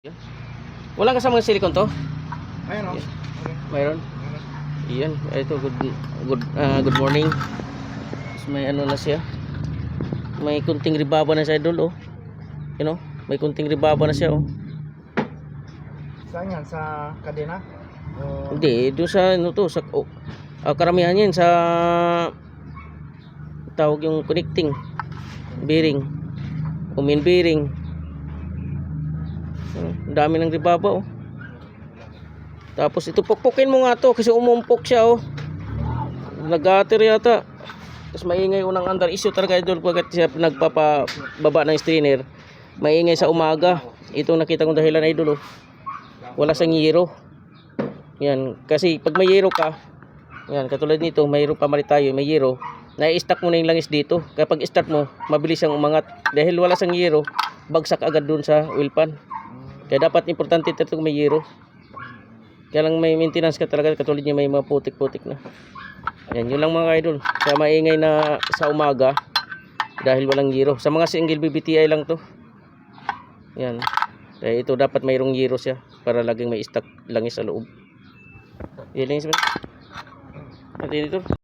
Yan. Wala ka sa mga silicone to? Ayun o. Yan. Mayroon? Iyan. Ito, good morning. Tapos may ano na siya. May kunting ribaba na siya idol, oh. You know? May kunting ribaba na siya, oh. Saan yan? Sa kadena? O... Hindi, doon sa ano to, sa karamihan yan sa tawag yung connecting bearing. O main bearing. Ang dami ng ribaba, oh. Tapos ito pukpukin mo nga to kasi umumpok siya, oh. Nag-gutter yata. Tapos maingay unang under issue talaga idol pagkat siya nagpapababa ng strainer. Maingay sa umaga. Itong nakita kong dahilan idol, oh. Wala sang yero. Yan, kasi pag may yero ka, yan katulad nito, may yero pa mali tayo, may yero. Nai-stack mo na yung langis dito. Kapag start mo, mabilis siyang umangat. Dahil wala sang yero, bagsak agad dun sa oil pan. Kaya dapat importante ito may yero. Kaya lang may maintenance ka talaga, katulad niya may mga putik-putik na. Yan, yun lang mga idol. Kaya maingay na sa umaga dahil walang yero. Sa mga single BBTI lang to. Yan. Kaya ito dapat mayroong yero siya para laging may stock langis sa loob. Yan lang yung sabi. At ito.